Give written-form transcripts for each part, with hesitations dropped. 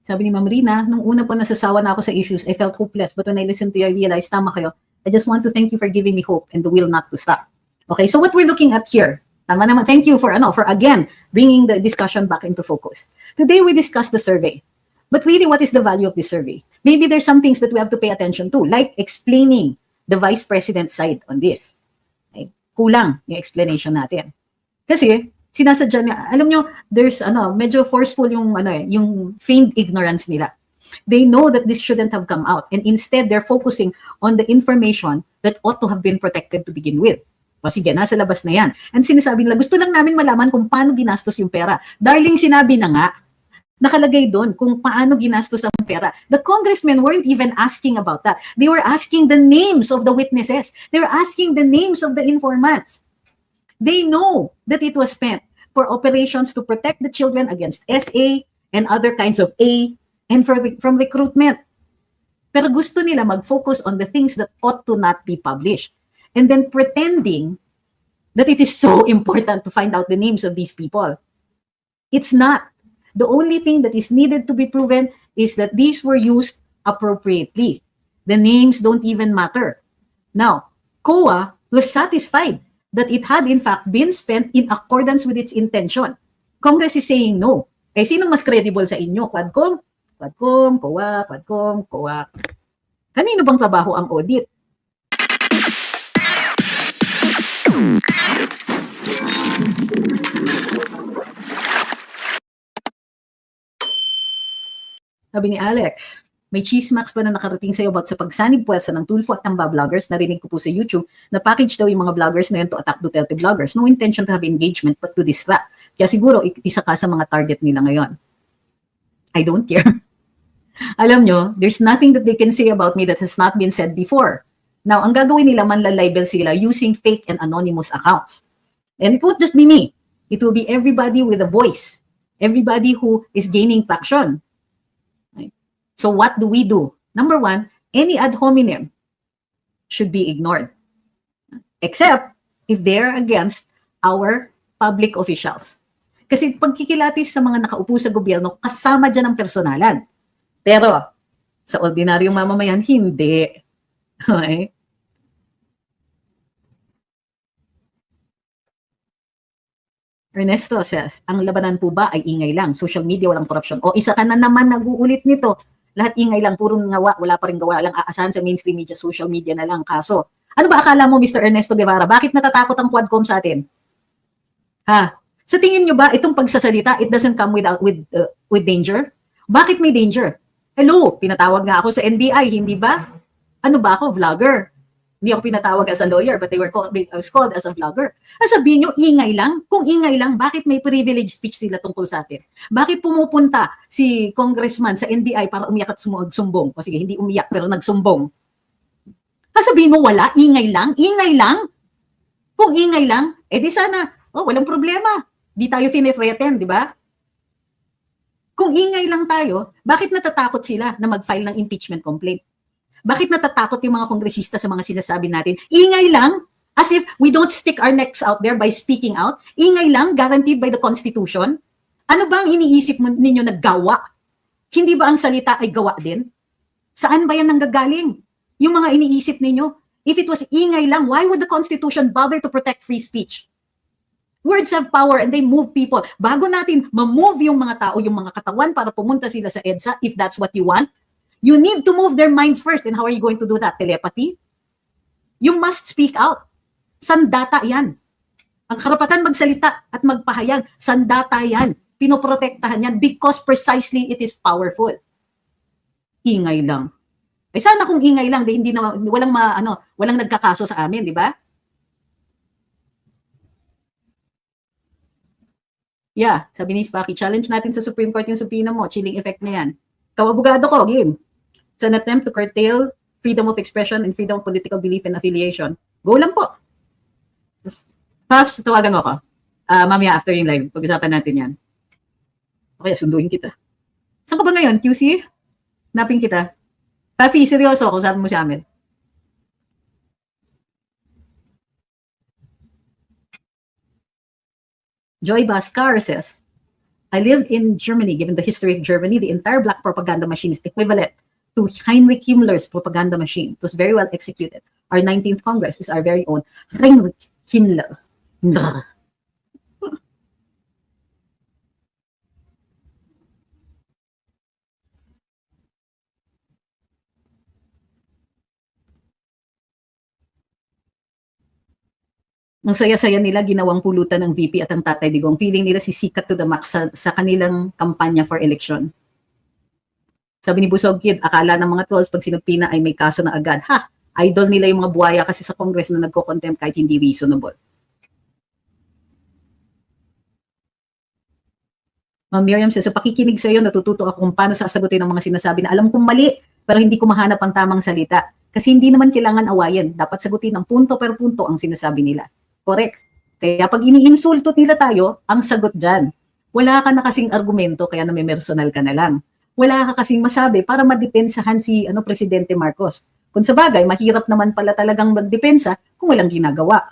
Sabi ni Ma'am Rina, nung una po nasasawa na ako sa issues, I felt hopeless. But when I listened to you, I realized, tama kayo. I just want to thank you for giving me hope and the will not to stop. Okay, so what we're looking at here, tama naman, thank you for again, bringing the discussion back into focus. Today, we discussed the survey. But really, what is the value of this survey? Maybe there's some things that we have to pay attention to, like explaining the Vice President's side on this. Okay? Kulang yung explanation natin. Kasi, sinasadya niya, alam nyo, there's medyo forceful yung yung feigned ignorance nila. They know that this shouldn't have come out, and instead they're focusing on the information that ought to have been protected to begin with. O sige, nasa labas na yan. And sinasabi nila, gusto lang namin malaman kung paano ginastos yung pera. Darling, sinabi na nga, nakalagay doon kung paano ginastos ang pera. The congressmen weren't even asking about that. They were asking the names of the witnesses. They were asking the names of the informants. They know that it was spent for operations to protect the children against SA and other kinds of A and from recruitment. Pero gusto nila mag-focus on the things that ought to not be published. And then pretending that it is so important to find out the names of these people. It's not. The only thing that is needed to be proven is that these were used appropriately. The names don't even matter. Now, COA was satisfied that it had in fact been spent in accordance with its intention. Congress is saying no. Eh, sino mas credible sa inyo? Quadcom? Quadcom, COA, Quadcom, COA. Kanino bang trabaho ang audit? Sabi ni Alex, may chismax pa na nakarating sa'yo about sa pagsanib puwersa ng Tulfo at Tamba vloggers. Narinig ko po sa YouTube na package daw yung mga vloggers na yun to attack Duterte vloggers. No intention to have engagement but to distract. Kaya siguro isa ka sa mga target nila ngayon. I don't care. Alam nyo, there's nothing that they can say about me that has not been said before. Now, ang gagawin nila, manlalabel sila using fake and anonymous accounts. And it won't just be me. It will be everybody with a voice. Everybody who is gaining traction. So what do we do? Number one, any ad hominem should be ignored. Except if they're against our public officials. Kasi pagkikilatis sa mga nakaupo sa gobyerno, kasama dyan ang personalan. Pero sa ordinaryong mamamayan, hindi. Okay? Ernesto says, ang labanan po ba ay ingay lang? Social media, walang korupsyon. O isa ka na naman nag-uulit nito. Lahat ingay lang, puro ngawa, wala pa rin gawa lang, aasahan sa mainstream media, social media na lang. Kaso, ano ba akala mo, Mr. Ernesto Guevara? Bakit natatakot ang Quadcom sa atin? Ha? Sa tingin nyo ba, itong pagsasalita, it doesn't come with danger? Bakit may danger? Hello, pinatawag nga ako sa NBI, hindi ba? Ano ba ako, vlogger? Hindi ako pinatawag as a lawyer, but I was called as a vlogger. Sabihin nyo, ingay lang? Kung ingay lang, bakit may privilege speech sila tungkol sa atin? Bakit pumupunta si congressman sa NBI para umiyak at sumbong? O sige, hindi umiyak, pero nagsumbong. Sabihin mo, wala, ingay lang? Ingay lang? Kung ingay lang, edi sana, walang problema. Di tayo tinithreaten, di ba? Kung ingay lang tayo, bakit natatakot sila na mag-file ng impeachment complaint? Bakit natatakot yung mga kongresista sa mga sinasabi natin? Ingay lang, as if we don't stick our necks out there by speaking out. Ingay lang, guaranteed by the Constitution. Ano ba ang iniisip ninyo na gawa? Hindi ba ang salita ay gawa din? Saan ba yan nanggagaling? Yung mga iniisip ninyo, if it was ingay lang, why would the Constitution bother to protect free speech? Words have power and they move people. Bago natin ma-move yung mga tao, yung mga katawan para pumunta sila sa EDSA, if that's what you want, you need to move their minds first. And how are you going to do that? Telepathy? You must speak out. Sandata yan. Ang karapatan magsalita at magpahayag, sandata yan. Pinoprotektahan yan because precisely it is powerful. Ingay lang. Eh sana kung ingay lang, hindi na walang nagkakaso sa amin, di ba? Yeah, sabi ni Spaki, challenge natin sa Supreme Court yung subpoena mo, chilling effect na yan. Kawabogado ko, game. It's an attempt to curtail freedom of expression and freedom of political belief and affiliation. Go lang po. Puffs, tawagan mo ako. Mamaya after yung live, pag-usapan natin yan. Okay, sunduin kita. Saan ka ba ngayon? QC? Napin kita. Puffy, seryoso ako, sabi mo sa amin. Joy Bascar says, I lived in Germany. Given the history of Germany, the entire black propaganda machine is equivalent to Heinrich Himmler's propaganda machine. It was very well executed. Our 19th Congress is our very own Heinrich Himmler. Ang saya-saya nila, ginawang pulutan ng VP at ang Tatay Digong. Feeling nila sisikat to the max sa kanilang kampanya for election. Sabi ni Busog Kid, akala ng mga trolls pag sinagpi na ay may kaso na agad. Ha! Idol nila yung mga buhaya kasi sa Congress na nagko-contempt kahit hindi reasonable. Ma'am Miriam says, sa pakikinig sa iyo, natututo ako kung paano sasagutin ang mga sinasabi na alam kong mali, pero hindi ko mahanap ang tamang salita. Kasi hindi naman kailangan awayin. Dapat sagutin ng punto per punto ang sinasabi nila. Correct. Kaya pag iniinsulto nila tayo, ang sagot dyan, wala ka na kasing argumento, kaya namimersonal ka na lang. Wala ka kasing masabi para madepensahan si Presidente Marcos. Kung sa bagay, mahirap naman pala talagang magdepensa kung walang ginagawa.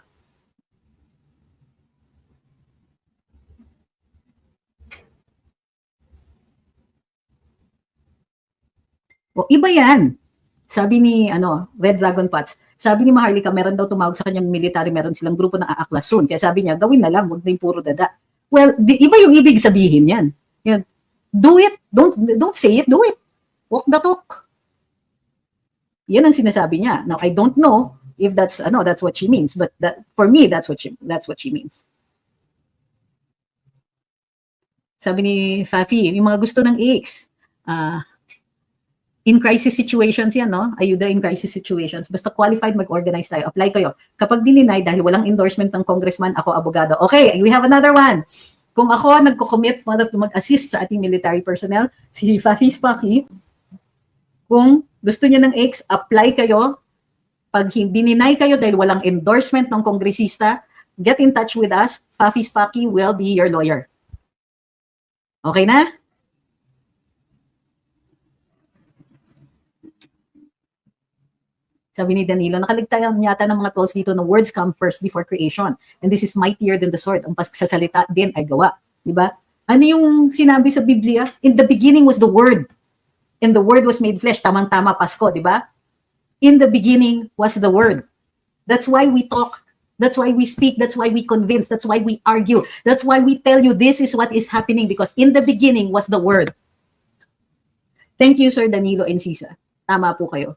O iba yan. Sabi ni Red Dragon Pots, sabi ni Maharlika, meron daw tumawag sa kanyang military, meron silang grupo na aaklas soon. Kaya sabi niya, gawin na lang, huwag na yung puro dada. Well, iba yung ibig sabihin yan. Yan. Do it. Don't say it, do it. Walk the talk. Yan ang sinasabi niya. Now, I don't know if that's what she means, but for me, that's what she means. Sabi ni Fafi, yung mga gusto ng AX, in crisis situations yan, no? Ayuda in crisis situations. Basta qualified, mag-organize tayo. Apply kayo. Kapag dininay, dahil walang endorsement ng congressman, ako abogado. Okay, we have another one. Kung ako nagko-commit para mag-assist sa ating military personnel, si Fafi Spaki, kung gusto niya ng X, apply kayo. Pag dininay kayo dahil walang endorsement ng kongresista, get in touch with us. Fafi Spaki will be your lawyer. Okay na? Sabi ni Danilo, nakaligtayan yata ng mga trolls dito na words come first before creation. And this is mightier than the sword. Ang pagsasalita din ay gawa. Diba? Ano yung sinabi sa Biblia? In the beginning was the Word. And the Word was made flesh. Tamang-tama Pasko, diba? In the beginning was the Word. That's why we talk. That's why we speak. That's why we convince. That's why we argue. That's why we tell you this is what is happening because in the beginning was the Word. Thank you, Sir Danilo and Sisa. Tama po kayo.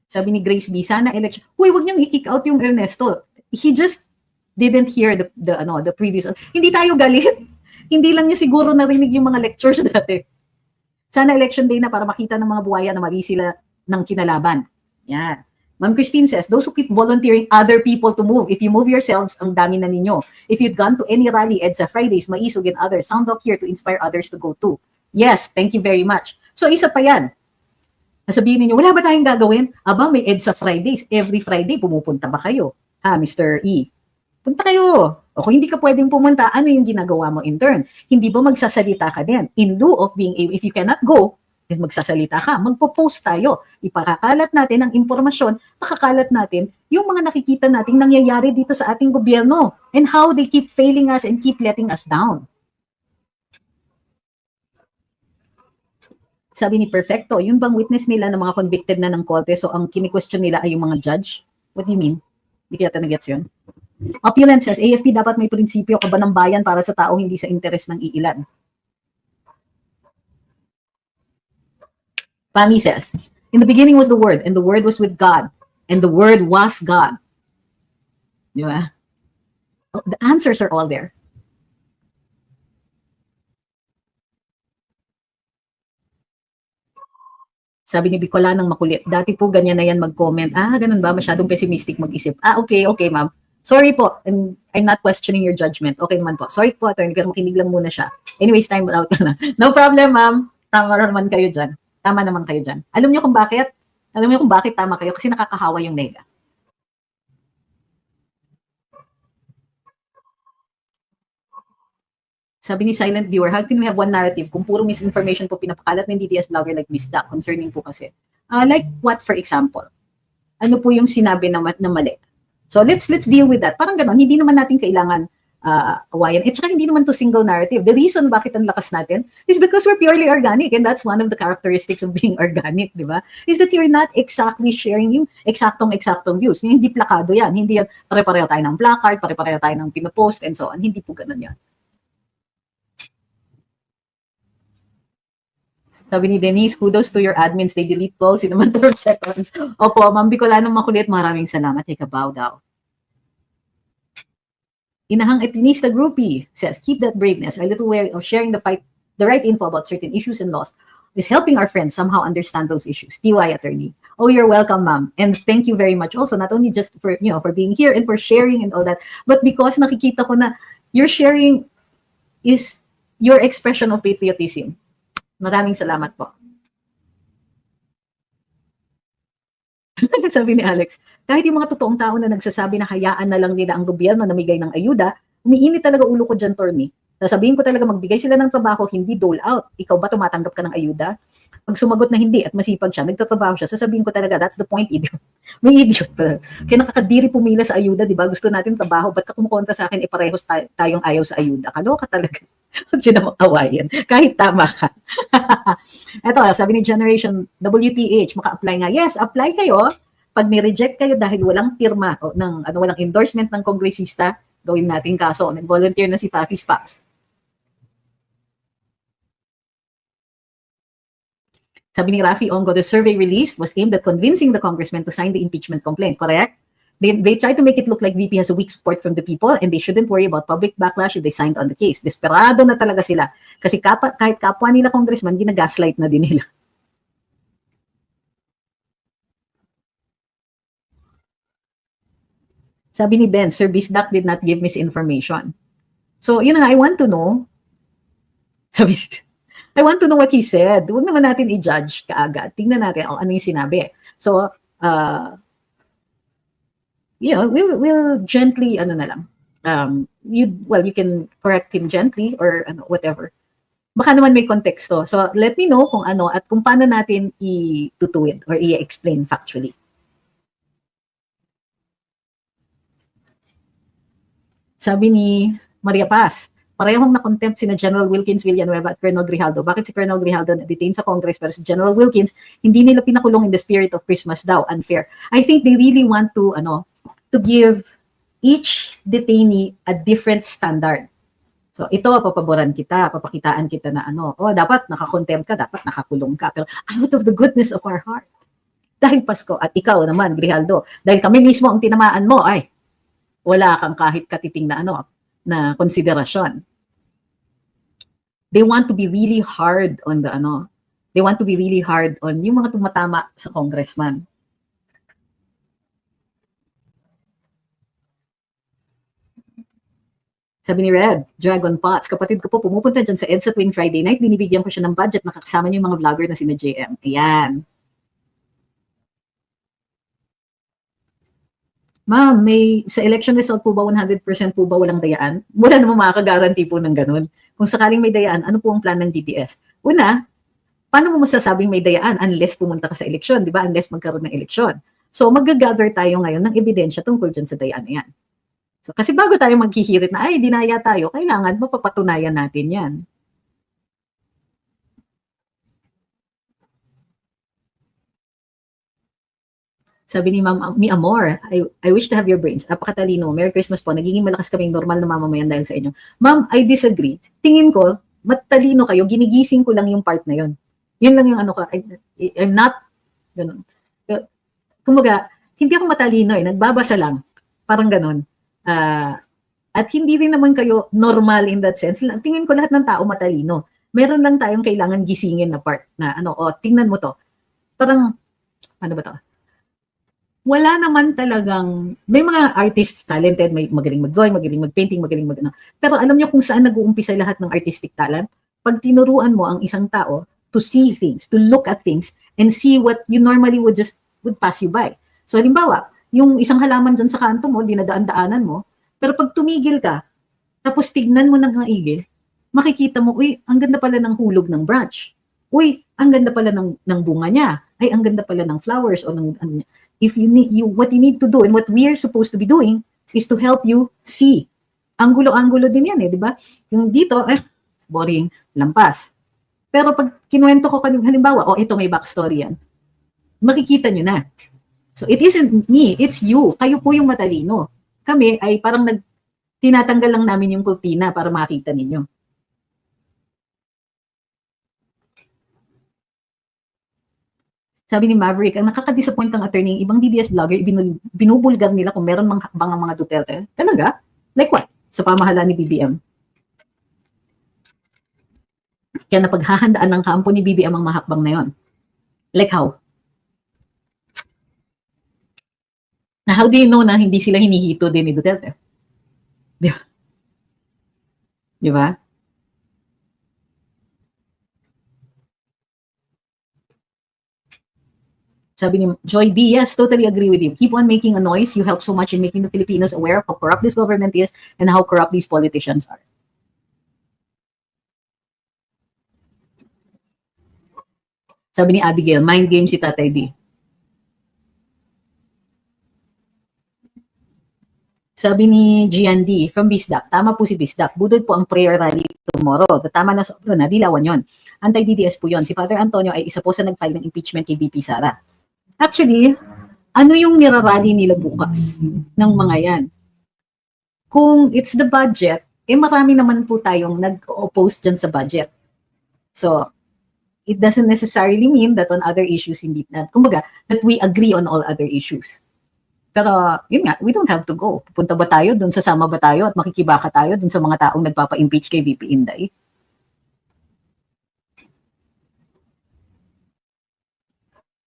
Sabi ni Grace B, sana election. Uy, wag niyang i-kick out yung Ernesto. He just didn't hear the previous. Hindi tayo galit. Hindi lang niya siguro narinig yung mga lectures dati. Sana election day na para makita ng mga buhaya na mali sila ng kinalaban. Yan. Ma'am Christine says, those who keep volunteering other people to move, if you move yourselves, ang dami na ninyo. If you'd gone to any rally, EDSA Fridays, Maisog and others, sound off here to inspire others to go too. Yes, thank you very much. So isa pa yan. Sabihin niyo, wala ba tayong gagawin? Aba, may EDSA Fridays. Every Friday, pumupunta ba kayo? Ha, Mr. E? Punta kayo. O kung hindi ka pwedeng pumunta, ano yung ginagawa mo in turn? Hindi ba magsasalita ka din? In lieu of being able, if you cannot go, then magsasalita ka. Magpo-post tayo. Ipakakalat natin ang impormasyon, pakakalat natin yung mga nakikita nating nangyayari dito sa ating gobyerno and how they keep failing us and keep letting us down. Sabi ni Perfecto, yung bang witness nila na mga convicted na ng korte, so ang kini-question nila ay yung mga judge? What do you mean? Hindi kaya na-gets yun? Opulence says, AFP dapat may prinsipyo kaba ng bayan para sa tao, hindi sa interes ng iilan. Pami says, in the beginning was the Word, and the Word was with God, and the Word was God. Di ba? The answers are all there. Sabi ni Bicolanang makulit, dati po ganyan na yan mag-comment. Ganun ba? Masyadong pessimistic mag-isip. Okay, ma'am. Sorry po, and I'm not questioning your judgment. Okay naman po. Sorry po, attorney, pero makinig lang muna siya. Anyways, time out na. No problem, ma'am. Tama naman kayo dyan. Tama naman kayo dyan. Alam niyo kung bakit? Alam niyo kung bakit tama kayo? Kasi nakakahawa yung nega. Sabi ni Silent Viewer, how can we have one narrative kung puro misinformation po pinapakalat ng DDS vlogger like Miss Dak? Concerning po kasi. Like what, for example? Ano po yung sinabi na mali? So let's deal with that. Parang ganon, hindi naman natin kailangan awayan. At saka hindi naman to single narrative. The reason bakit ang lakas natin is because we're purely organic, and that's one of the characteristics of being organic, di ba? Is that you're not exactly sharing yung eksaktong views. Yung hindi plakado yan. Hindi yan pare-pareho tayo ng placard, pare-pareho tayo ng pinopost, and so on. Hindi po ganun yan. Sabi ni Denise, kudos to your admins. They delete calls in a matter of seconds. Opo, Ma'am Bicolano Makulit, maraming salamat. Take a bow daw. Inahang Etinista Groupie says, keep that braveness. A little way of sharing the right info about certain issues and laws is helping our friends somehow understand those issues. TY attorney. Oh, you're welcome, ma'am. And thank you very much also, not only just for, for being here and for sharing and all that, but because nakikita ko na your sharing is your expression of patriotism. Maraming salamat po. Sabi ni Alex, kahit yung mga totoong tao na nagsasabi na hayaan na lang nila ang gobyerno na namigay ng ayuda, umiinit talaga ulo ko dyan, Torny. Sasabihin ko talaga magbigay sila ng trabaho, hindi dole out. Ikaw ba tumatanggap ka ng ayuda? Pag sumagot na hindi at masipag siya, nagtatrabaho siya, sasabihin ko talaga, that's the point, idiot. May idiot pa. Kaya nakakadiri pumila sa ayuda, di ba? Gusto natin trabaho, ba't ka kumukontra sa akin, parehos tayong ayaw sa ayuda? Kaloka talaga. Huwag siya na mag-awayan. Kahit tama ka. Ito, sabi ni Generation WTH, maka-apply nga. Yes, apply kayo. Pag ni-reject kayo dahil walang pirma o walang endorsement ng kongresista, gawin natin kaso. Nag-volunteer na si Fafi Spax. Sabi ni Rafi Ongo, the survey released was aimed at convincing the congressman to sign the impeachment complaint. Correct? They try to make it look like VP has a weak support from the people and they shouldn't worry about public backlash if they signed on the case. Desperado na talaga sila. Kasi kahit kapwa nila congressman, ginagaslight na din nila. Sabi ni Ben, Sir Bisdak did not give misinformation. So, yun na nga, I want to know. Sabi I want to know what he said. Huwag naman natin i-judge kaagad. Tingnan natin ano yung sinabi. So, we'll gently, you can correct him gently or whatever. Baka naman may konteksto. So, let me know kung ano at kung paano natin i-tutuwid or i-explain factually. Sabi ni Maria Paz, parehong na-contempt sina General Wilkins Villanueva at Colonel Grijaldo. Bakit si Colonel Grijaldo na-detain sa Congress pero si General Wilkins, hindi nila pinakulong in the spirit of Christmas daw. Unfair. I think they really want to give each detainee a different standard. So ito, papaboran kita, papakitaan kita na dapat naka-contempt ka, dapat nakakulong ka. Pero out of the goodness of our heart. Dahil Pasko, at ikaw naman, Grijaldo, dahil kami mismo ang tinamaan mo, wala kang kahit katiting na na konsiderasyon. They want to be really hard on they want to be really hard on yung mga tumatama sa congressman. Sabi ni Red, Dragon Pots, kapatid ko po pumupunta dyan sa EDSA tuwing Friday night, binibigyan ko siya ng budget, nakakasama niya yung mga vlogger na sina JM. Ayan. Ma'am, sa election result po ba 100% po ba walang dayaan? Wala namang makakagaranti po ng ganun. Kung sakaling may dayaan, ano po ang plan ng DPS? Una, paano mo masasabing may dayaan unless pumunta ka sa eleksyon, di ba? Unless magkaroon ng eleksyon. So, mag-gather tayo ngayon ng ebidensya tungkol dyan sa dayaan na yan. So, kasi bago tayo maghihirit na, dinaya tayo, kailangan mapapatunayan natin yan. Sabi ni Ma'am ni Amor, I wish to have your brains. Apakatalino. Merry Christmas po. Nagiging malakas kaming normal na mamamayan dahil sa inyo. Ma'am, I disagree. Tingin ko, matalino kayo. Ginigising ko lang yung part na yun. Yun lang yung I'm not, ganun. Kumbaga, hindi ako matalino nagbabasa lang. Parang ganun. At hindi rin naman kayo normal in that sense. Tingin ko lahat ng tao matalino. Meron lang tayong kailangan gisingin na part na tingnan mo to. Parang, ano ba to? Wala naman talagang, may mga artists talented, may magaling mag-drawing, magaling mag-painting, magaling pero alam niyo kung saan nag-uumpisa lahat ng artistic talent? Pag tinuruan mo ang isang tao to see things, to look at things, and see what you normally would pass you by. So halimbawa, yung isang halaman dyan sa kanto mo, dinadaan-daanan mo, pero pag tumigil ka, tapos tignan mo ng maigi, makikita mo, ang ganda pala ng hulog ng branch. Ang ganda pala ng bunga niya. Ang ganda pala ng flowers o ng if you need what you need to do and what we are supposed to be doing is to help you see. Anggulo-anggulo din yan, di ba? Yung dito, boring, lampas. Pero pag kinuwento ko halimbawa, ito may backstory yan, makikita nyo na. So it isn't me, it's you. Kayo po yung matalino. Kami ay parang tinatanggal lang namin yung kurtina para makita ninyo. Sabi ni Maverick, ang nakaka-disappoint ng attorney, ibang DDS vlogger, binubulgar nila kung meron mga Duterte. Talaga? Like what? Sa pamahalaan ni BBM. Kaya napaghahandaan ng kampo ni BBM ang mahakbang na yon. Like how? Na how do you know na hindi sila hinihito din ni Duterte? Di ba? Di ba? Sabi ni Joy B, yes, totally agree with you. Keep on making a noise. You help so much in making the Filipinos aware of how corrupt this government is and how corrupt these politicians are. Sabi ni Abigail, mind game si Tatay D. Sabi ni GND from Bisdak, tama po si Bisdak, budod po ang prayer rally tomorrow. Tama na sobra na, dilawan yon. Anti-DDS po yon. Si Father Antonio ay isa po sa nag-file ng impeachment kay VP Sara. Actually, ano yung nirarally nila bukas ng mga yan? Kung it's the budget, marami naman po tayong nag-oppose dyan sa budget. So, it doesn't necessarily mean that on other issues, hindi na, kumbaga, that we agree on all other issues. Pero, yun nga, we don't have to go. Pupunta ba tayo dun, sasama ba tayo at makikibaka tayo dun sa mga taong nagpapa-impeach kay VP Inday?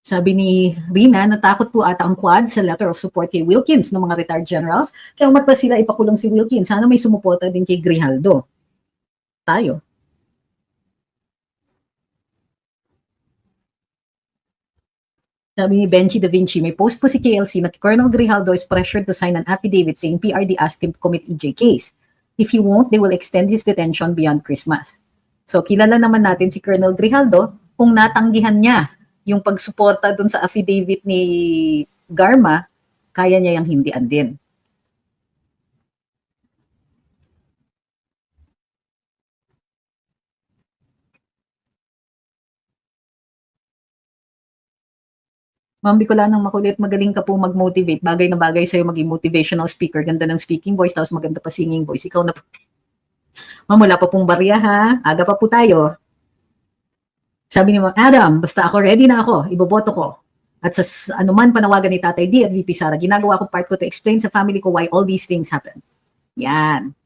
Sabi ni Rina, natakot po ata ang Quad sa letter of support kay Wilkins ng mga retired generals. Kaya umat pa sila ipakulong si Wilkins. Sana may sumuporta din kay Grijaldo. Tayo. Sabi ni Benji Da Vinci, may post po si KLC na Colonel Grijaldo is pressured to sign an affidavit saying PRD asked him to commit EJ case. If he won't, they will extend his detention beyond Christmas. So kilala naman natin si Colonel Grijaldo kung natanggihan niya yung pagsuporta dun sa affidavit ni Garma, kaya niya yung hindian din. Ma'am Bicolanang makulit, magaling ka po mag-motivate. Bagay na bagay sa'yo maging motivational speaker. Ganda ng speaking voice, tapos maganda pa singing voice. Ikaw na po. Ma'am, wala pa pong barya ha. Aga pa po tayo. Sabi ni Ma'am Adam, basta ako ready na ako, iboboto ko. At sa anuman panawagan ni Tatay D at VP Sara, ginagawa ko part ko to explain sa family ko why all these things happen. Yan.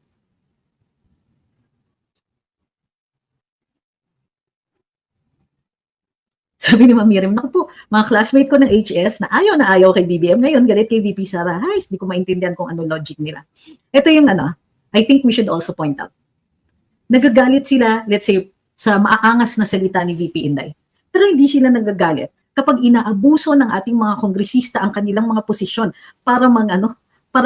Sabi ni Ma'am Miriam, naku po, mga classmate ko ng HS na ayaw kay BBM, ngayon galit kay VP Sara. Hay, hindi ko maintindihan kung ano logic nila. Ito yung I think we should also point out. Nagagalit sila, let's say, sa maaangas na salita ni VP Inday. Pero hindi sila nagagalit kapag inaabuso ng ating mga kongresista ang kanilang mga posisyon para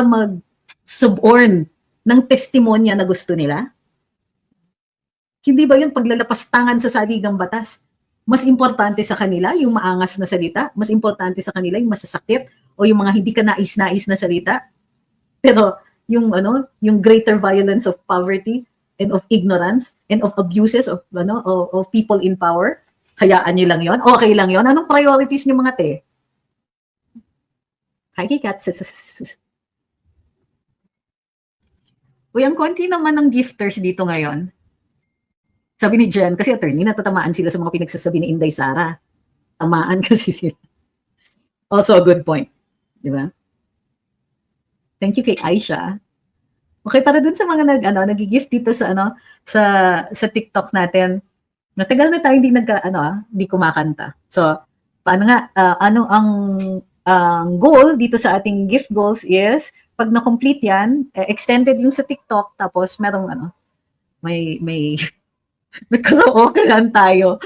mag-suborn ng testimonya na gusto nila. Hindi ba yun paglalapastangan sa saligang batas? Mas importante sa kanila yung maangas na salita, mas importante sa kanila yung masasakit o yung mga hindi ka nais-nais na salita. Pero yung greater violence of poverty and of ignorance and of abuses of people in power, hayaan niyo lang yon, okay lang yon. Anong priorities niyo mga te? Hi, Kat. Uy, ang konti naman ng gifters dito ngayon. Sabi ni Jen, kasi attorney, natatamaan sila sa mga pinagsasabi ni Inday Sara. Tamaan kasi sila. Also a good point. Di ba? Thank you kay Aisha. Okay, para dun sa mga nag-gift dito sa sa TikTok natin. Natagal na tayo hindi kumakanta. So, paano nga ang goal dito sa ating gift goals is pag na-complete 'yan, extended yung sa TikTok tapos merong may karaoke lang tayo.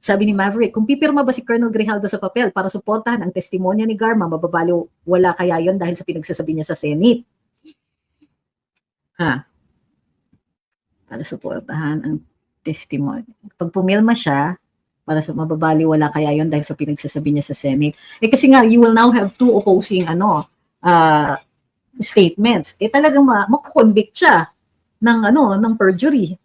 Sabi ni Maverick, kung pipirma ba si Colonel Grijaldo sa papel para suportahan ang testimonya ni Garma, mababaliw wala kaya yon dahil sa pinagsasabi niya sa Senate. Para suportahan ang testimonya. Pag pumirma siya, Para sa mababaliwala kaya yon dahil sa pinagsasabi niya sa Senate. Kasi nga, you will now have two opposing statements. Talagang makukonvict siya ng perjury.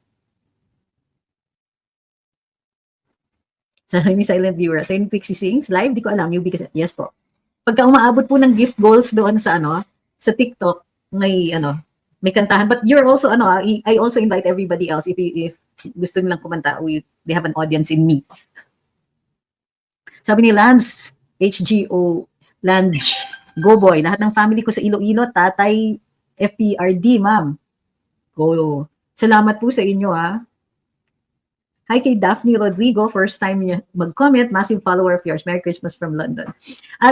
Sa ni silent viewer, Twin Pixie Sings live, di ko alam, UB kasi. Yes po. Pagka umaabot po ng gift goals doon sa TikTok, may kantahan. But you're also, I also invite everybody else, if gusto nilang kumanta, they have an audience in me. Sabi ni Lance, HGO, Lange, Go Boy, lahat ng family ko sa Iloilo, tatay, FPRD, ma'am. Go. Salamat po sa inyo, ha. Hi kay Daphne Rodrigo, first time niya mag-comment, massive follower of yours. Merry Christmas from London.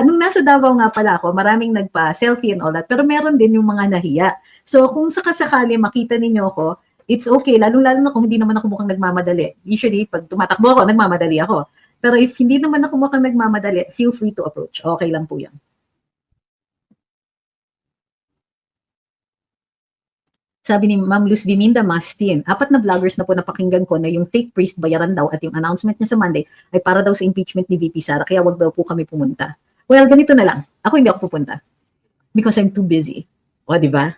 Nung nasa Davao nga pala ako, maraming nagpa-selfie and all that, pero meron din yung mga nahiya. So kung sakasakali makita ninyo ako, it's okay, lalo-lalo na kung hindi naman ako mukhang nagmamadali. Usually, pag tumatakbo ako, nagmamadali ako. Pero if hindi naman ako mukhang nagmamadali, feel free to approach. Okay lang po yan. Sabi ni Ma'am Luz Biminda Mastin, 4 na vloggers na po napakinggan ko na yung fake priest bayaran daw at yung announcement niya sa Monday ay para daw sa impeachment ni VP Sara, kaya wag daw po kami pumunta. Well, ganito na lang. Ako hindi ako pupunta. Because I'm too busy. O, di ba?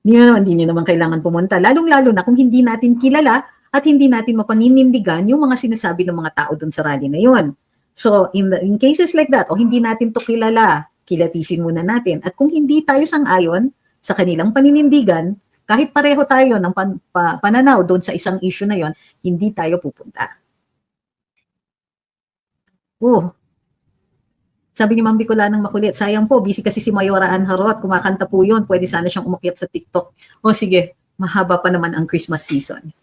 Hindi niyo naman kailangan pumunta. Lalong-lalo na kung hindi natin kilala at hindi natin mapaninindigan yung mga sinasabi ng mga tao dun sa rally na yun. So, in cases like that, o hindi natin to kilala, kilatisin muna natin. At kung hindi tayo sang-ayon sa kanilang paninindigan, kahit pareho tayo ng pananaw doon sa isang issue na yon, hindi tayo pupunta. Sabi ni Ma'am Bicolanang makulit, sayang po, busy kasi si Mayora Anharot, kumakanta po yun, pwede sana siyang umakyat sa TikTok. Sige, mahaba pa naman ang Christmas season.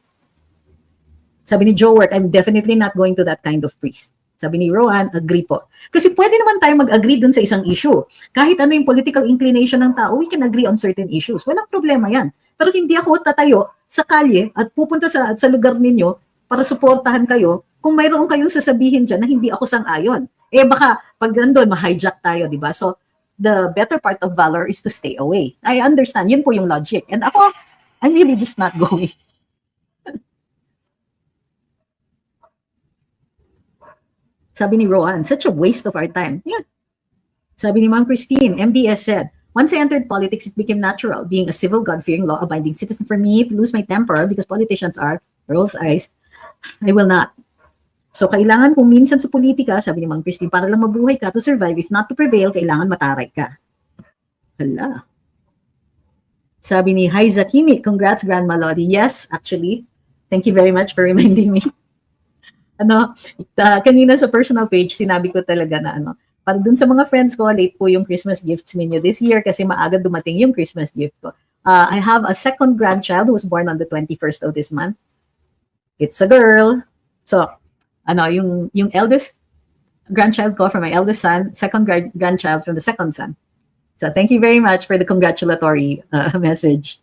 Sabi ni Joe Work, I'm definitely not going to that kind of priest. Sabi ni Rowan, agree po. Kasi pwede naman tayo mag-agree dun sa isang issue. Kahit ano yung political inclination ng tao, we can agree on certain issues. Walang problema yan. Pero hindi ako tatayo sa kalye at pupunta sa lugar ninyo para suportahan kayo kung mayroon kayong sasabihin dyan na hindi ako sang-ayon. Baka pag nandun, ma-hijack tayo, di ba? So, the better part of valor is to stay away. I understand. Yun po yung logic. And ako, I'm really just not going. Sabi ni Rowan, such a waste of our time. Yeah. Sabi ni Ma'am Christine, MDS said, once I entered politics, it became natural. Being a civil, God-fearing, law-abiding citizen, for me to lose my temper because politicians are girls' eyes, I will not. So, kailangan kung minsan sa politika, sabi ni Ma'am Christine, para lang mabuhay ka to survive, if not to prevail, kailangan mataray ka. Hala. Sabi ni Hi Zakimi, congrats Grandma Lodi. Yes, actually. Thank you very much for reminding me. Kanina sa personal page, sinabi ko talaga na para dun sa mga friends ko, late po yung Christmas gifts ninyo this year kasi maaga dumating yung Christmas gift ko. I have a second grandchild who was born on the 21st of this month. It's a girl. So, yung eldest grandchild ko from my eldest son, second grandchild from the second son. So, thank you very much for the congratulatory message.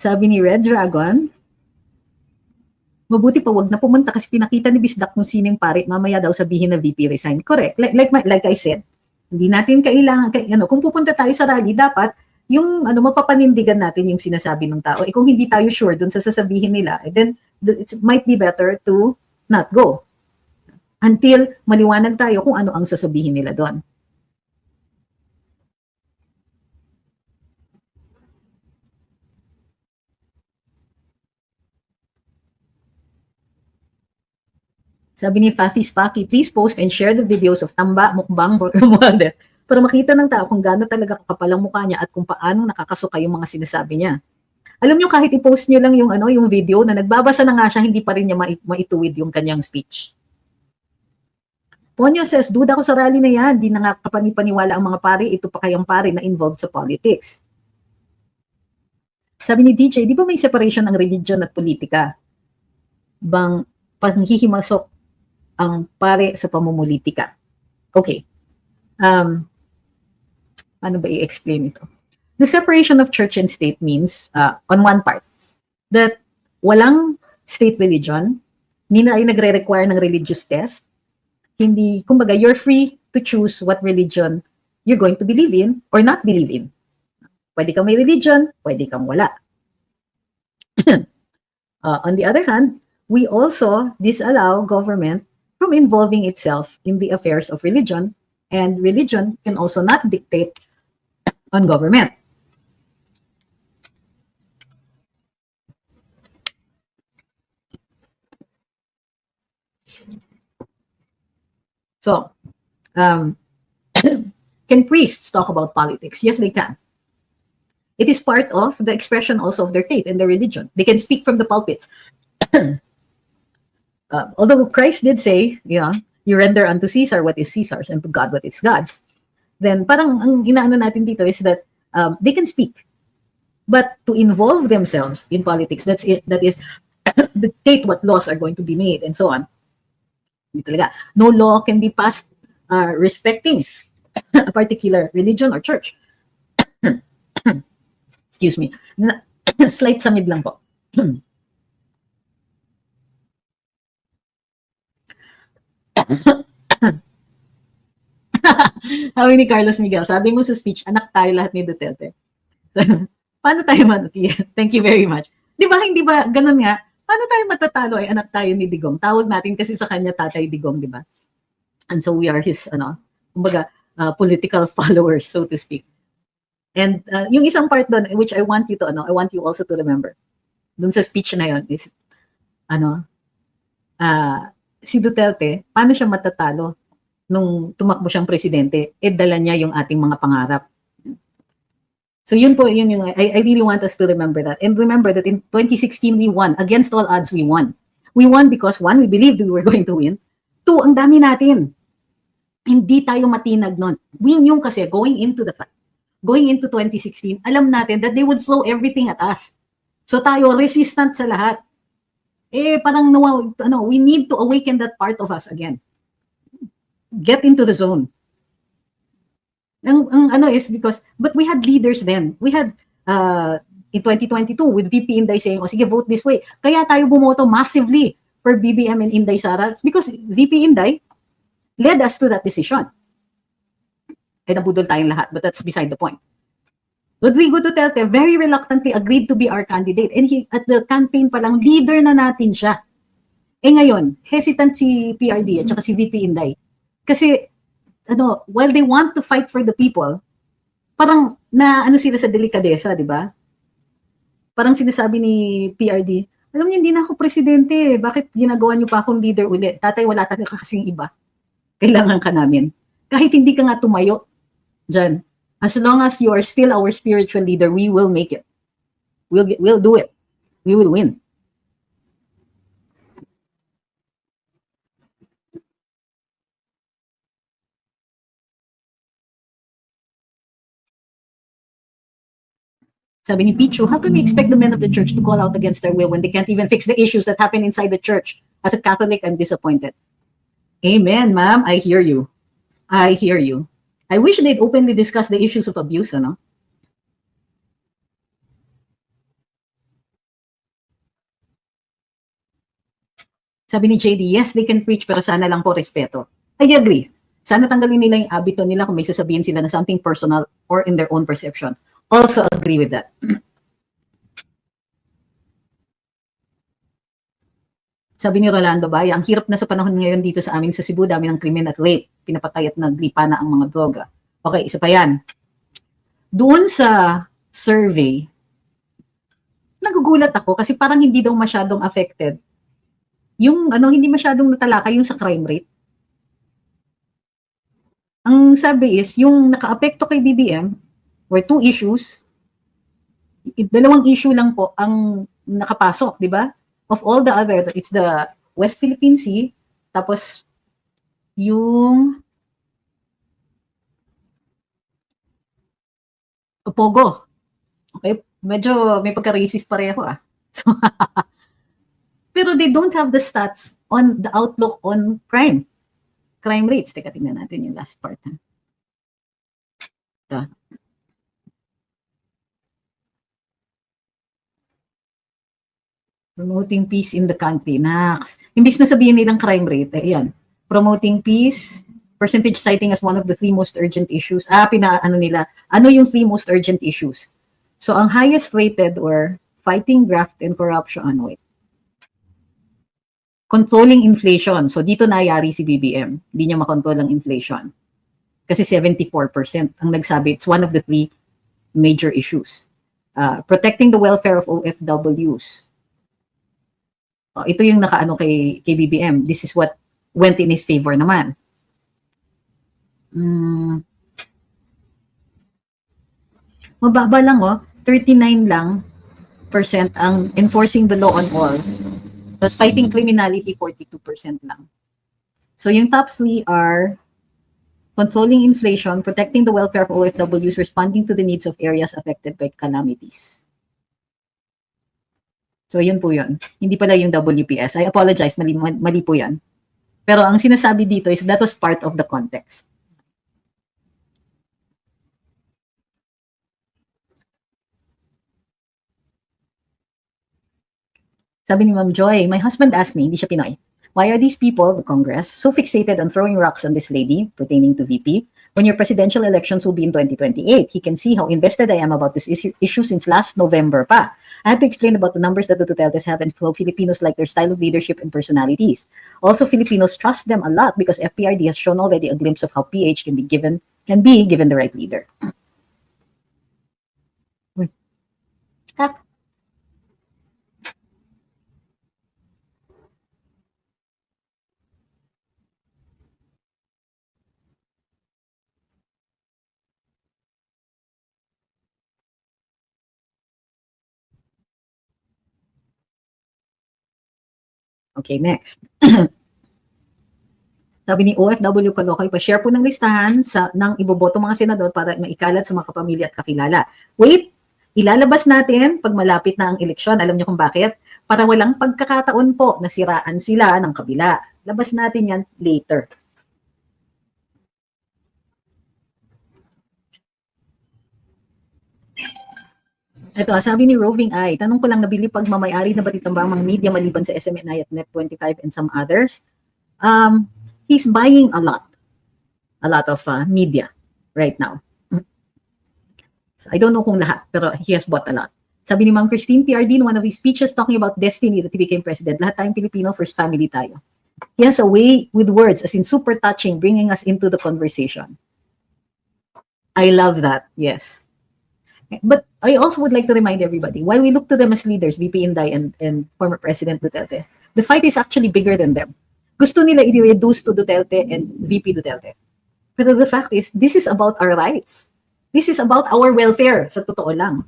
Sabi ni Red Dragon, mabuti pa wag na pumunta kasi pinakita ni Bisdak kung sinong pare, mamaya daw sabihin na VP resign. Correct. Like I said, hindi natin kailangan, kung pupunta tayo sa rally, dapat yung mapapanindigan natin yung sinasabi ng tao. Kung hindi tayo sure dun sa sasabihin nila, then it might be better to not go until maliwanag tayo kung ano ang sasabihin nila doon. Sabi ni Fathy Spaki, please post and share the videos of Tamba, Mukbang, Romualdez para makita ng tao kung gaano talaga kakapal ang mukha niya at kung paano nakakasuka yung mga sinasabi niya. Alam niyo, kahit i-post niyo lang yung video na nagbabasa na nga siya, hindi pa rin niya maituwid yung kanyang speech. Ponyo says, duda ko sa rally na yan, di na nga kapanipaniwala ang mga pare, ito pa kayang pare na involved sa politics. Sabi ni DJ, di ba may separation ng religion at politika? Bang panghihimasok ang pare sa pamumulitika? Okay. Ano ba i-explain ito? The separation of church and state means, on one part, that walang state religion, hindi na ay nagre-require ng religious test, hindi, kumbaga, you're free to choose what religion you're going to believe in or not believe in. Pwede kang may religion, pwede kang wala. On the other hand, we also disallow government from involving itself in the affairs of religion, and religion can also not dictate on government. So, can priests talk about politics? Yes, they can. It is part of the expression also of their faith and their religion. They can speak from the pulpits. Although Christ did say, you render unto Caesar what is Caesar's and to God what is God's. Then parang ang inaano natin dito is that they can speak. But to involve themselves in politics, that's it. That is dictate what laws are going to be made and so on. Hindi talaga. No law can be passed respecting a particular religion or church. Excuse me. Slight samid lang po. Sabi ni Carlos Miguel, sabi mo sa speech, anak tayo lahat ni Duterte. So, paano tayo Thank you very much. Di ba ganun nga? Paano tayo matatalo ay anak tayo ni Digong? Tawag natin kasi sa kanya Tatay Digong, di ba? And so we are his, kumbaga, political followers, so to speak. And yung isang part doon, which I want you to, I want you also to remember, doon sa speech na yun is, si Duterte, paano siya matatalo nung tumakbo siyang presidente, dala niya yung ating mga pangarap. So yun po, I really want us to remember that. And remember that in 2016, we won. Against all odds, we won. We won because, one, we believed we were going to win. Two, ang dami natin. Hindi tayo matinag nun. We knew kasi going into 2016, alam natin that they would throw everything at us. So tayo, resistant sa lahat. Parang we need to awaken that part of us again. Get into the zone. Is because, but we had leaders then. We had, in 2022, with VP Inday saying, sige, vote this way. Kaya tayo bumoto massively for BBM and Inday Sara. Because VP Inday led us to that decision. Nabudol tayong lahat, but that's beside the point. Rodrigo Duterte very reluctantly agreed to be our candidate. And at the campaign pa lang, leader na natin siya. Ngayon, hesitant si PRD at saka si VP Inday. Kasi, while they want to fight for the people, parang sila sa delikadesa, di ba? Parang sinasabi ni PRD, alam niyo, hindi na ako presidente. Bakit ginagawa niyo pa akong leader ulit? Tatay, wala talaga kasing iba. Kailangan ka namin. Kahit hindi ka nga tumayo dyan, as long as you are still our spiritual leader, we will make it. We'll do it. We will win. Sabi ni Pichu, how can we expect the men of the church to call out against their will when they can't even fix the issues that happen inside the church? As a Catholic, I'm disappointed. Amen, ma'am. I hear you. I hear you. I wish they'd openly discuss the issues of abuse, Sabi ni JD, yes, they can preach, pero sana lang po respeto. I agree. Sana tanggalin nila yung habito nila kung may sasabihin sila na something personal or in their own perception. Also agree with that. Sabi ni Rolando Bay, ang hirap na sa panahon ngayon dito sa amin sa Cebu, dami ng krimen at rape, pinapatay at naglipa na ang mga droga. Okay, isa pa yan. Doon sa survey, nagugulat ako kasi parang hindi daw masyadong affected. Yung hindi masyadong natalakay yung sa crime rate. Ang sabi is, yung naka-apekto kay BBM were 2 issues. 2 issue lang po ang nakapasok, di ba? Of all the other, it's the West Philippine Sea, tapos yung Pogo. Okay, medyo may pagka-racist pareho So, pero they don't have the stats on the outlook on crime rates. Teka, tingnan natin yung last part. Ito. Promoting peace in the country. Nax. Imbis na sabihin nilang crime rate, ayan. Promoting peace, percentage citing as one of the 3 most urgent issues. Ano yung 3 most urgent issues? So ang highest rated were fighting graft and corruption. Wait. Controlling inflation. So dito nayari si BBM. Hindi niya makontrol ang inflation. Kasi 74% ang nagsabi it's one of the 3 major issues. Protecting the welfare of OFWs. Ito yung nakaano kay BBM. This is what went in his favor naman. Mababa lang 39 lang % ang enforcing the law on all. Plus fighting criminality, 42% lang. So yung top 3 are controlling inflation, protecting the welfare of OFWs, responding to the needs of areas affected by calamities. So yun po yun. Hindi pala yung WPS. I apologize, mali po yan. Pero ang sinasabi dito is that was part of the context. Sabi ni Ma'am Joy, my husband asked me, hindi siya Pinoy, why are these people, the Congress, so fixated on throwing rocks on this lady pertaining to VP when your presidential elections will be in 2028? He can see how invested I am about this issue since last November pa. I had to explain about the numbers that the Dutertes have and how Filipinos like their style of leadership and personalities. Also, Filipinos trust them a lot because FPRD has shown already a glimpse of how PH can be given the right leader. Okay, next. Sabi ni OFW Kalokoy, pa-share po ng listahan ng iboboto mga senador para maikalat sa mga kapamilya at kakilala. Wait, ilalabas natin pag malapit na ang eleksyon. Alam niyo kung bakit? Para walang pagkakataon po na siraan sila ng kabila. Labas natin yan later. Ito, sabi ni Roving Eye, tanong ko lang, nabili pagmamayari na ba ditong mga media maliban sa SMNI at Net25 and some others? He's buying a lot of media right now. So I don't know kung lahat, pero he has bought a lot. Sabi ni Ma'am Christine PRD in one of his speeches talking about destiny that he became president, lahat tayong Pilipino, first family tayo. He has a way with words, as in super touching, bringing us into the conversation. I love that, yes. But I also would like to remind everybody, while we look to them as leaders, VP Inday and former President Duterte, the fight is actually bigger than them. Gusto nila i-reduce to Duterte and VP Duterte. But the fact is, this is about our rights. This is about our welfare, sa totoo lang.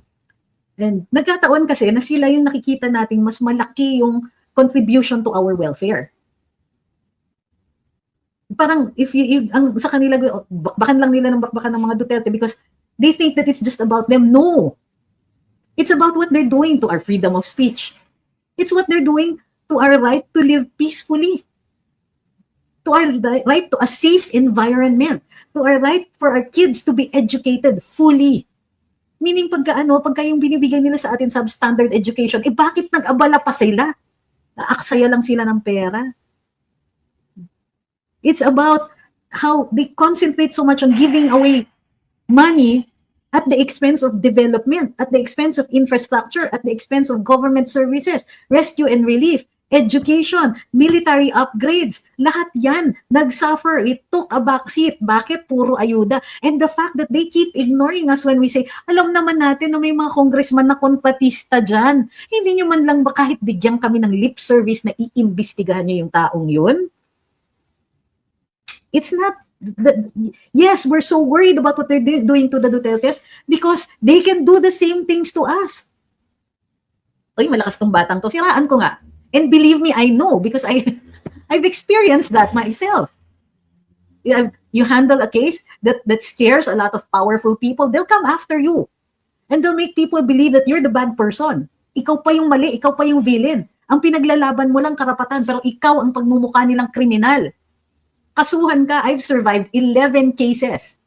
And nagkataon kasi na sila yung nakikita natin mas malaki yung contribution to our welfare. Parang sa kanila, bakbakan lang nila ng bakbakan ng mga Duterte because they think that it's just about them. No. It's about what they're doing to our freedom of speech. It's what they're doing to our right to live peacefully. To our right to a safe environment. To our right for our kids to be educated fully. Meaning pagka yung binibigay nila sa atin substandard education, bakit nag-abala pa sila? Naaksaya lang sila ng pera. It's about how they concentrate so much on giving away money at the expense of development, at the expense of infrastructure, at the expense of government services, rescue and relief, education, military upgrades. Lahat yan nagsuffer. It took a backseat. Bakit? Puro ayuda. And the fact that they keep ignoring us when we say, alam naman natin na may mga congressman na kontratista dyan. Hindi nyo man lang ba kahit bigyan kami ng lip service na iimbestigahan nyo yung taong yun? It's not, yes, we're so worried about what they're doing to the Dutertes because they can do the same things to us. Uy, malakas tong batang to. Siraan ko nga. And believe me, I know because I've experienced that myself. You handle a case that scares a lot of powerful people, they'll come after you. And they'll make people believe that you're the bad person. Ikaw pa yung mali, ikaw pa yung villain. Ang pinaglalaban mo lang karapatan, pero ikaw ang pagmumukha nilang kriminal. Kasuhan ka, I've survived 11 cases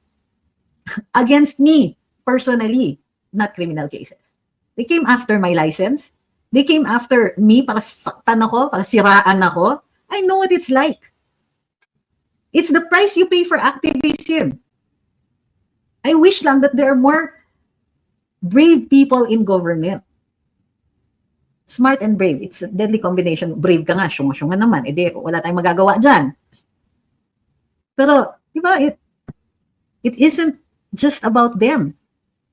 against me personally, not criminal cases. They came after my license. They came after me para saktan ako, para siraan ako. I know what it's like. It's the price you pay for activism. I wish lang that there are more Brave people in government. Smart and brave. It's a deadly combination. Brave ka nga, syunga-syunga naman. Eh di, wala tayong magagawa dyan. Pero, di ba, it isn't just about them.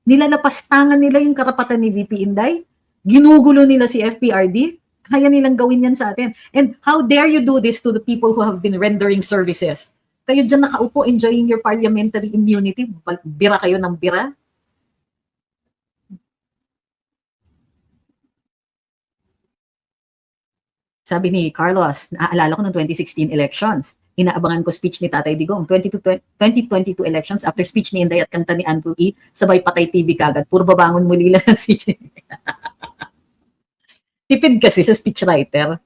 Nilalapastangan nila yung karapatan ni VP Inday. Ginugulo nila si FPRD. Kaya nilang gawin yan sa atin. And how dare you do this to the people who have been rendering services? Kayo dyan nakaupo, enjoying your parliamentary immunity. Bira kayo ng bira. Sabi ni Carlos, naaalala ko ng 2016 elections. Inaabangan ko speech ni Tatay Digong. 2022 elections, after speech ni Inday at kanta ni Andrew E., sabay patay TV kagad. Puro babangon muli lang ang speech. Tipid kasi sa speechwriter.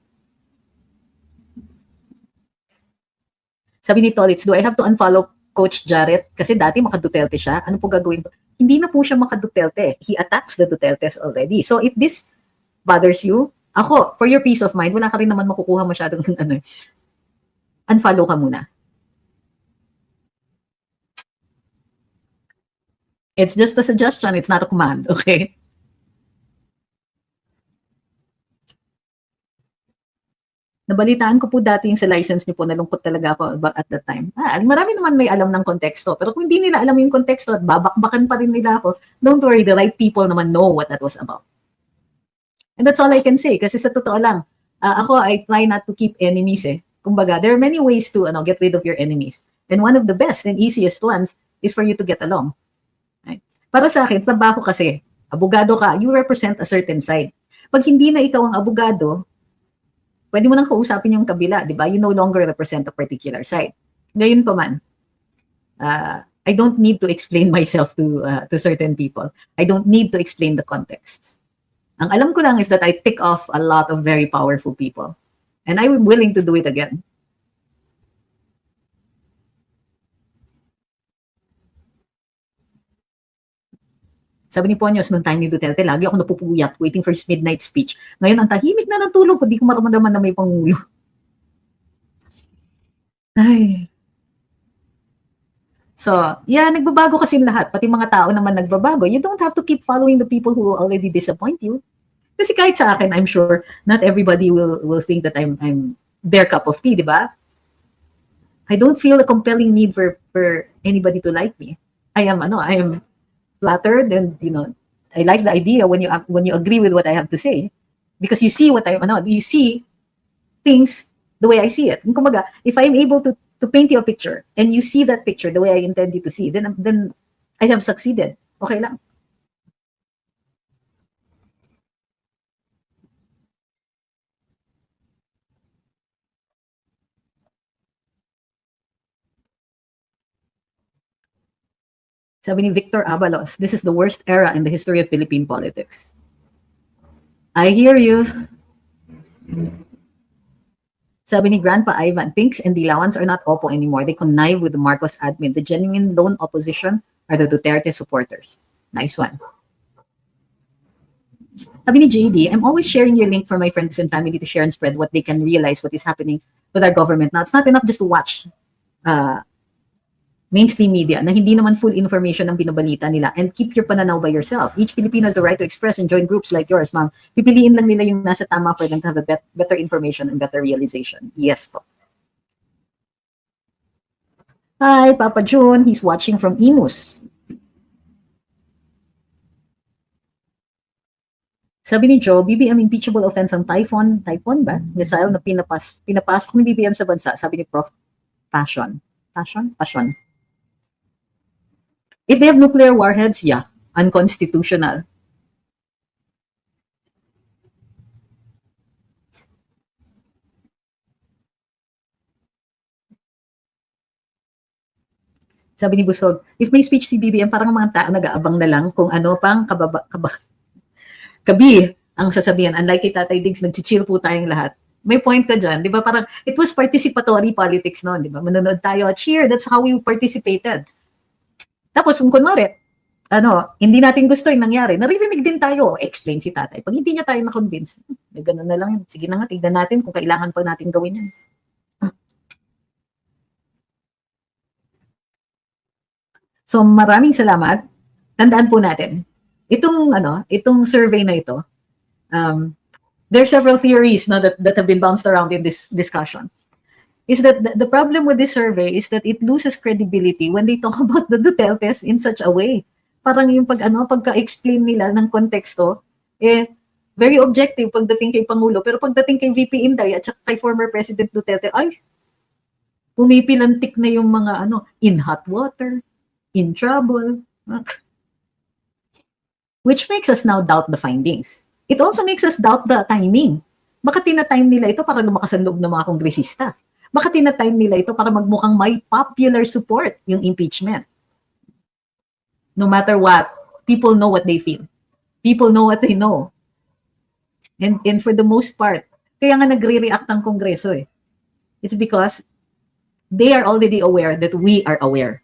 Sabi ni Tolitz, do I have to unfollow Coach Jarrett? Kasi dati maka-Duterte siya. Ano po gagawin ko? Hindi na po siya maka-Duterte. He attacks the Dutertes already. So if this bothers you, ako, for your peace of mind, wala ka rin naman makukuha masyadong unfollow ka muna. It's just a suggestion. It's not a command. Okay? Nabalitaan ko po dati yung sa license niyo po, nalungkot talaga ako at that time. Marami naman may alam ng konteksto. Pero kung hindi nila alam yung konteksto at babakbakan pa rin nila ako, don't worry, the right people naman know what that was about. And that's all I can say. Kasi sa totoo lang, ako, I try not to keep enemies eh. Kumbaga, there are many ways to get rid of your enemies. And one of the best and easiest ones is for you to get along. Right? Para sa akin, trabaho kasi, abogado ka, you represent a certain side. Pag hindi na ikaw ang abogado, pwede mo nang kausapin yung kabila, di ba? You no longer represent a particular side. Ngayon pa man, I don't need to explain myself to certain people. I don't need to explain the context. Ang alam ko lang is that I tick off a lot of very powerful people. And I'm willing to do it again. Sabi ni Ponyos, nung time ni Duterte, lagi ako napupuyat, waiting for his midnight speech. Ngayon, ang tahimik na ng tulog ko, di ko maramdaman na may pangulo. Ay. So, yeah, nagbabago kasi lahat. Pati mga tao naman nagbabago. You don't have to keep following the people who already disappoint you. Kasi kahit sa akin, I'm sure not everybody will think that I'm their cup of tea, di ba? I don't feel a compelling need for anybody to like me. I am flattered, and I like the idea when you agree with what I have to say, because you see you see things the way I see it. Kumbaga, if I'm able to paint you a picture and you see that picture the way I intend you to see, then I have succeeded. Okay lang. Sabi ni Victor Abalos, this is the worst era in the history of Philippine politics. I hear you. Sabi ni Grandpa Ivan, Pinks and Dilawans are not Oppo anymore. They connive with the Marcos admin. The genuine lone opposition are the Duterte supporters. Nice one. Sabi ni JD, I'm always sharing your link for my friends and family to share and spread what they can realize what is happening with our government. Now, it's not enough just to watch mainstream media na hindi naman full information ang binabalita nila, and keep your pananaw by yourself. Each Filipino has the right to express and join groups like yours, ma'am. Pipiliin lang nila yung nasa tama for them to have a better information and better realization. Yes po. Hi, Papa June. He's watching from Imus. Sabi ni Joe, BBM impeachable offense ang Typhoon ba? Missile na pinapasok ni BBM sa bansa, sabi ni Prof. Passion. If they have nuclear warheads, yeah, unconstitutional. Sabi ni Busog, if may speech si BBM, parang mga tao nag-aabang na lang kung ano pang kabi ang sasabihan. Unlike kay Tatay Diggs, nag-chill po tayong lahat. May point ka dyan, di ba? Parang it was participatory politics noon, di ba? Manonood tayo, cheer, that's how we participated. Tapos kung kunwari, hindi natin gusto yung nangyari, naririnig din tayo, explain si Tatay. Pag hindi niya tayo na-convince, gano'n na lang yun. Sige na nga, tignan natin kung kailangan pa natin gawin yan. So maraming salamat. Tandaan po natin, itong survey na ito, there are several theories na that have been bounced around in this discussion. Is that the problem with this survey is that it loses credibility when they talk about the Dutertes in such a way. Parang yung pagka-explain nila ng konteksto, very objective pagdating kay Pangulo, pero pagdating kay VP Inday at saka kay former President Duterte, ay, pumipilantik na yung mga in hot water, in trouble, which makes us now doubt the findings. It also makes us doubt the timing. Baka tinatime nila ito para lumakas ang loob ng mga kongresista. Baka tinatime nila ito para magmukhang may popular support yung impeachment. No matter what, people know what they feel. People know what they know. And for the most part, kaya nga nagre-react ang Kongreso eh. It's because they are already aware that we are aware.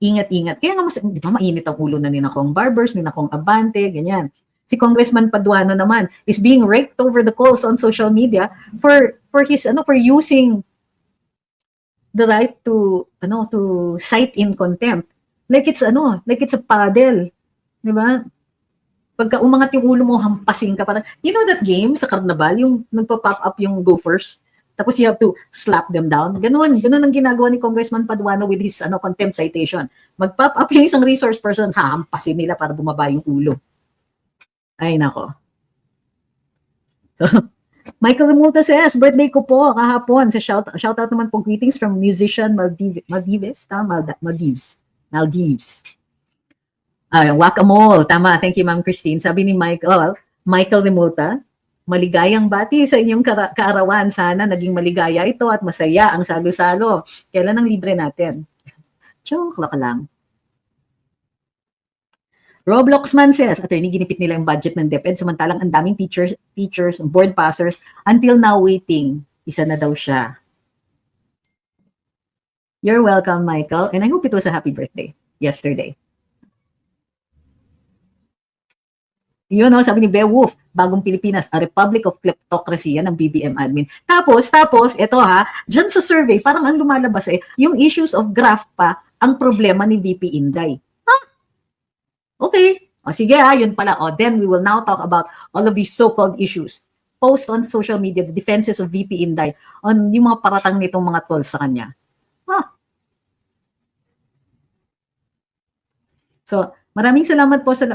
Ingat-ingat. Kaya nga di ba mainit ang ulo na ni Nakong Barbers, ni Nakong Abante, ganyan. Si Congressman Paduano naman is being raked over the coals on social media for using the right to cite in contempt. Like it's a paddle, di ba? Pagka umangat yung ulo mo, hampasin ka parang, you know that game sa Carnival, yung nagpa-pop up yung gophers, tapos you have to slap them down. Ganun ang ginagawa ni Congressman Paduano with his contempt citation. Mag-pop up yung isang resource person, hampasin nila para bumaba yung ulo. Ay, nako. So, Michael Remulta says, birthday ko po kahapon. Sa shout out naman po greetings from musician Maldives. Whack-a-mole. Tama. Thank you, Ma'am Christine. Sabi ni Michael Remulta, maligayang bati sa inyong kaarawan. Sana naging maligaya ito at masaya ang salo-salo. Kailan ang libre natin? Joke lang. Roblox man says, attorney, ginipit nila yung budget ng DepEd samantalang ang daming teachers, board passers, until now waiting. Isa na daw siya. You're welcome, Michael. And I hope it was a happy birthday yesterday. Yun, sabi ni Beowulf, Bagong Pilipinas, a republic of kleptocracy, yan ang BBM admin. Tapos, ito dyan sa survey, parang ang lumalabas yung issues of graft pa ang problema ni VP Inday. Okay. Sige yun pala. Then we will now talk about all of these so-called issues. Post on social media, the defenses of VP Inday on yung mga paratang nitong mga trolls sa kanya. So, maraming salamat po sa